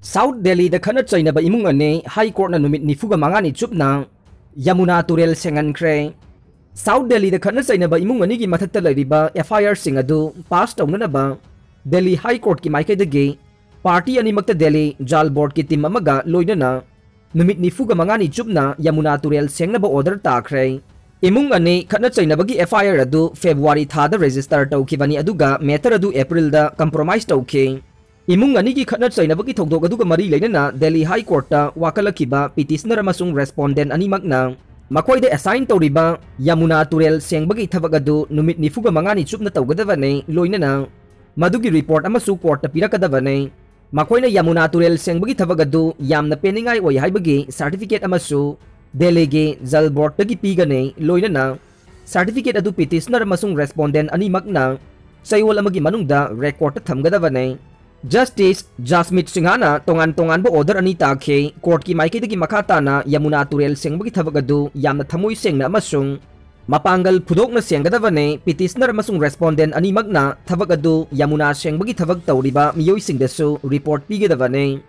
South Delhi the Khatna Cheinaba Emung ane High Court na Numit nifuga mangani Chupna Yamuna Turel Senghankhre South Delhi the Khatna Cheinaba Emung ani gi mathakta lairiba FIR sing adu pass taunanaba Delhi High Court ki maikaidagi party animakta Delhi Jal Board ki team amaga loinana Numit nifuga mangani Chupna Yamuna Turel sengnaba order takhre Emung ane Khatna Cheinaba gi FIR adu February thada register tawkhibani aduga matter adu April da compromise tawkhe Emung ani ki Khatna Cheinaba ki thokdok aduga mari leinana Delhi High Court ta wakalakiba petitioner amasung respondent animakna makoide assign tawriba Yamuna Turel sengbagi thabak adu numit nifuga mangani chupna tawgadabane loinana madugi report amasu court ta pirakadabane makoina Yamuna Turel sengbagi thabak adu yamna peningai oi haibagi certificate amasu Delhi ge Jal Board tagi pigane loinana certificate adu petitioner amasung respondent animakna sayol amagi manungda record ta thamgadabane Justice Jasmit Singhana tongan bo order ani takhe court ki maike ki makata na Yamuna Turel sengbagi thabagadu yamna thamoi sengna amasung mapangal phudokna senggadabane petitioner amasung respondent ani magna thabagadu Yamuna sengbagi thabag tawriba miyoi singdasu report pigedabane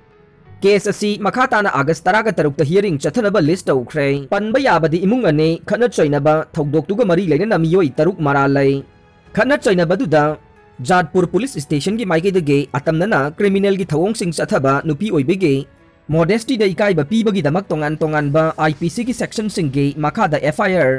case asi makata na August 13 ta hearing chathanaba list tawkhre panba yabadi imung ane Khatna Cheinaba thokdoktuga mari leina miyoi taruk maralai Khatna Cheinaba duda Jadpur Police Station की माइके दगे अतमनना criminal की थवोंग सिंग सथबा नुपी ओइबेगे modesty da ikai ba pibagi damak tongan ba IPC की section सिंग के माखादा FIR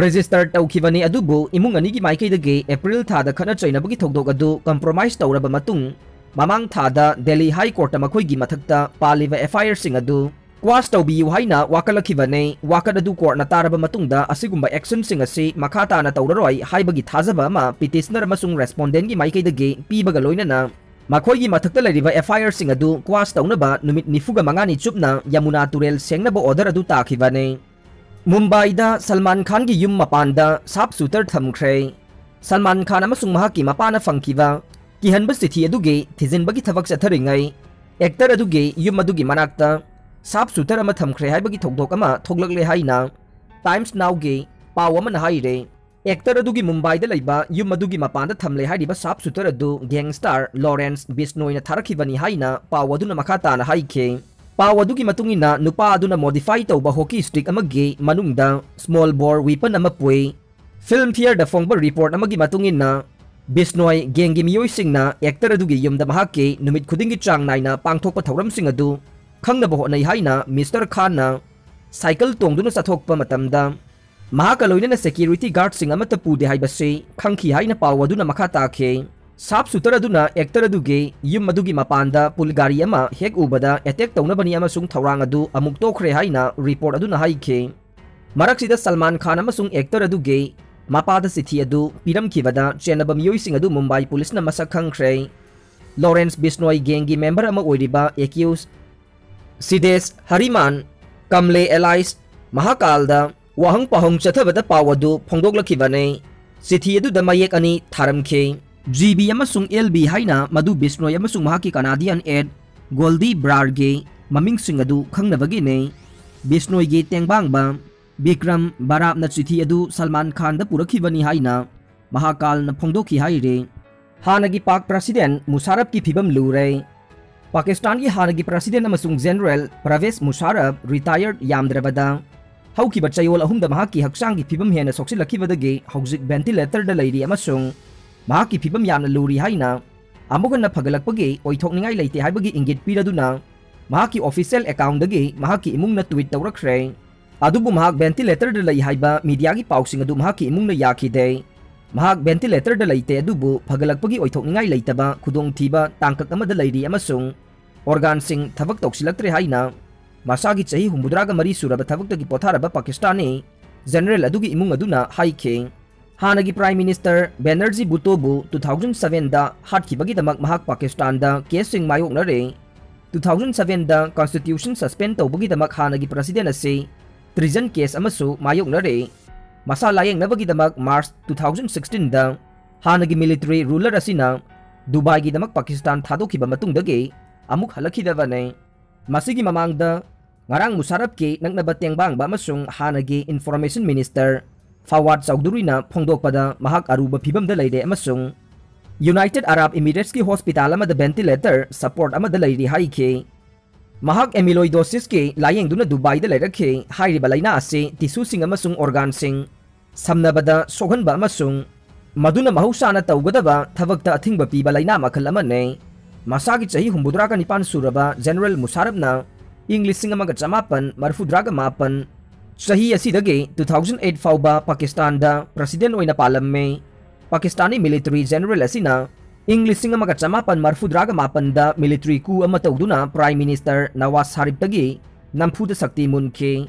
register tawkhibani adubu imung ani की माइके दगे April thada Khatna Cheinaba की थोकदोक अदु compromise तौरबा मतुंग mamang thada Delhi High Court makhoi gi mathakta paliba FIR sing adu Quas tawbiyu haina wakalakibane wakadadu court na taraba matungda asigumba action sing asi makata na tawraroi haibagi thazaba ma petitioner amasung respondent gi maikaidagi pibaga loinana makhoi gi mathakta lairiba FIR sing adu quas tawnaba numit nifuga mangani chupna Yamuna Turel sengnaba order adu takhibane Mumbai da Salman Khan gi yum mapanda sap shooter thamkhre Salman Khan amasung mahaki mapana fangkiba kihanba sithi aduge thizinbagi thabak chatharingai actor aduge yum adugi manakta Sap shooter ama thamkhre haibagi thokdok ama thoklakle haina Times Now ge paw ama na haire actor adugi Mumbai da laiba yum adugi mapanda thamle haiba sap shooter adu gangstar Lawrence Bishnoi na tharakhibani haina paw aduna makhata na haikhe paw adugi matungina nupa aduna modify tawba hockey stick ama ge manungda small bore weapon ama pui film theater da phongba report amagi matungina Bishnoi gengi miyoi singna actor adugi yumda mahake numit khudingi chang naina pangthokpa thauram sing adu Khangna boh nai haina Mr. Khan na cycle tongduna sathokpa matamda mahakaloina na security guard sing amata pude haibase khangki haina pawaduna makhata khe sap shooter aduna actor aduge yum adugi mapanda pulgari ama hek ubada attack tawna bani amasung thawrang adu amuk tokhre haina report aduna haikhe maraksida Salman Khan amasung actor aduge mapada sithi adu piram khibada Cheinaba miyoi sing adu Mumbai police na masak khangkhre Lawrence Bishnoi gengi member ama oiriba accused Sides Hariman Kamle Elias Mahakalda Wahang Pahong Chathabada Pawadu Pongdoglakibane Sithi adu da mayek ani tharamkhe GB amasung LB haina madu Bishnoi amasung mahaki Canadian aid Goldie Brarge maming sing adu khangnabagi ne Bishnoi ge tengbang ba Bikram Barab na chithi adu Salman Khan da purakhibani haina Mahakal na phongdokhi haire Hanagi Pak President Musharraf ki phibam lure Pakistan ki hanagi president amasung general Pervez Musharraf retired yamdrabada hauki bachayol ahum da mahaki haksang ki phibam hena soksilakibadagi hauzik ventilator da leiri amasung mahaki phibam yamna luri haina amugan na phagalakpagi oithokningai leite haibagi ingit piraduna mahaki official account dagi mahaki imung na tweet tawrakhre adubu mahak ventilator da lei haiba media gi pausing adu mahaki imung na yakhide mahak ventilator da leite adubu phagalakpagi oithokningai leitaba khudong thiba tangkak amada leiri amasung organ sing thabak toksilaktre haina masagi chahi humbudraga mari suraba thabak tagi potharaba Pakistani general adugi imung aduna haikhe hanagi prime minister Banerjee Bhuttobu 2007 da hatkibagi damak mahak Pakistan da case sing mayoknare 2007 da constitution suspend tawbagi damak hanagi president ase treason case amasu mayoknare Masa layang nabagi damak March 2016 da hanagi military ruler asina Dubai gi damak Pakistan thadokhiba matungdagi amuk halakhidabane masigi mamangda ngarang Musharraf ki nangnaba tengbang ba amasung hanagi information minister Fawad Chowdhury na phongdokpada mahak aruba phibamda leide amasung United Arab Emirates ki hospital amada ventilator support amada leiri haikhe mahak amyloidosis ke layeng duna Dubai da lerakhe hairiba laina ase tissue sing amasung organ sing samnabada sohanba amasung maduna mahusana tawgadaba thabakta athingba piba laina makhal amane masagi chahi humbudraga nipan suraba General Musharrafna English sing amaga chamapan marfudraga mapan chahi asidage 2008 fauba Pakistan da president oina palamme Pakistani military general asina English sing amaga chamapan marfudraga mapan da military coup ama tawduna Prime Minister Nawaz Sharif tagi namfuda sakti munke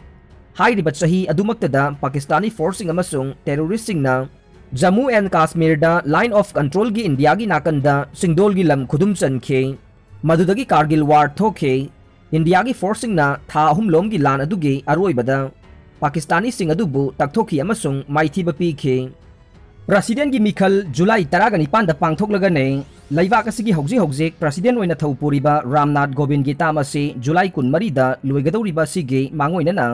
hairiba chahi adumaktada Pakistani forcing amasung terrorist singna Jammu and Kashmir da line of control gi India gi nakanda singdol gi lam khudum chankhe madudagi Kargil war thokhe India gi forcing na tha ahum lom gi lan adugi aroibada Pakistani sing adubu takthoki amasung maithiba pikhe President gi mikhal July 19 da pangthoklaga ne laibak asigi hojik President oina thawpuriba Ramnath Gobind gi tamase July 13 da luigadoriba sige mangoina na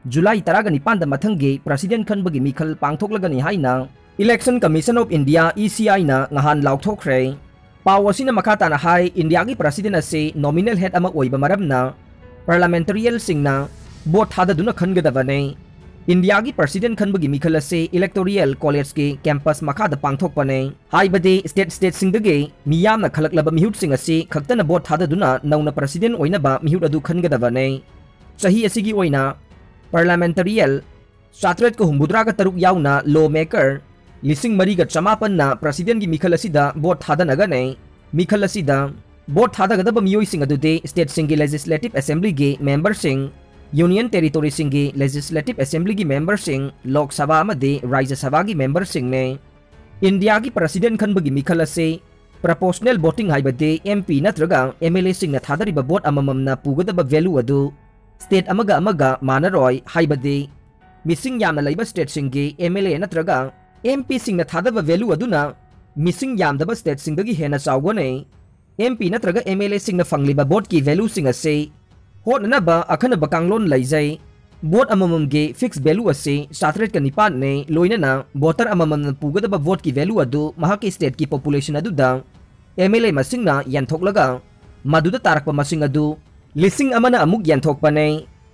July 19 da mathangi President khanbagi mikhal pangthoklaga ni haina Election Commission of India ECI na ngahan laukthokre paw asina makata na hai India gi President ase nominal head ama oiba maramna parliamentarian singna vote thadaduna khangadabane India gi President khanbagi mikhal ase electoral college ki campus makhada pangthokpane haibade state singdage miyamna khalaklaba mihut sing ase khaktana vote thadaduna nauna President oinaba mihut adu khangadabane chahi asigi oina parliamentarian satret ko humbudraga taruk yauna lawmaker Lising mariga chamapan na President gi mikhal asida vote thadanaga ne mikhal asida vote thadagadaba miyoi sing adude state singi legislative assembly gi member sing union territory singi legislative assembly gi member sing lok sabha amade rajya sabha gi member sing ne India gi President khanbagi mikhal ase proportional voting haibade MP natraga MLA sing na thadariba vote amamamna pugadaba value adu state amaga manaroi haibade missing yamna laiba state singi MLA natraga MP sing na thadaba value aduna missing yamdaba state sing dagi hena chawgone MP natraga MLA sing na fangliba vote ki value sing ase hotna ba akhana bakanglon laijai vote amamam ge fixed value ase satret ka nipan ne loina na voter amamam na pugadaba vote ki value adu mahaki state ki population adu da MLA masing na yanthok maduda tarakpa masing adu lising amana amuk yanthokpa ne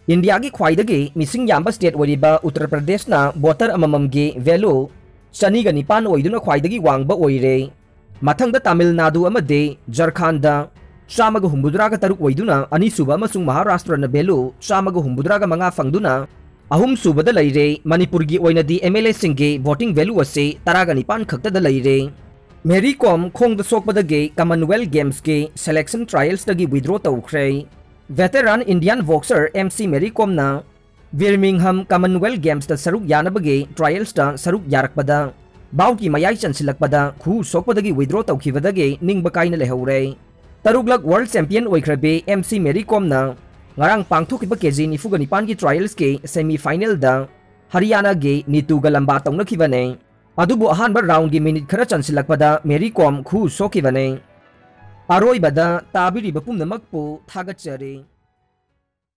India gi khwaidagi missing yamba state wariba Uttar Pradesh na voter amamam ge value Chaniga nipan oiduna khwaidagi wangba oire mathangda Tamil Nadu amade Jharkhand da chamaga humbudraga taruk oiduna anisuba amasung Maharashtra na belu chamaga humbudraga manga fangduna ahum subada laire Manipur gi oinadi MLA singge voting value ase taraga nipan khakta da laire Mary Kom khongda sokpadage Commonwealth Games ke selection trials dagi withdraw tawkhre veteran Indian boxer MC Mary Kom na Birmingham Commonwealth Games da saruk yanabage trials da saruk yarakpada bauki mayai chansilakpada khu sokpadagi withdraw tawkhibadage ningba kaina lehore taruklak world champion oikhrabe MC Mary Kom na ngarang pangthokiba KG 95 gi trials ke semi final da Haryana ge Nituga lamba tawnakhibane adubu ahanba round gi minute khara chansilakpada Mary Kom khu sokibane aroibada tabiri bapumnamakpu thagachare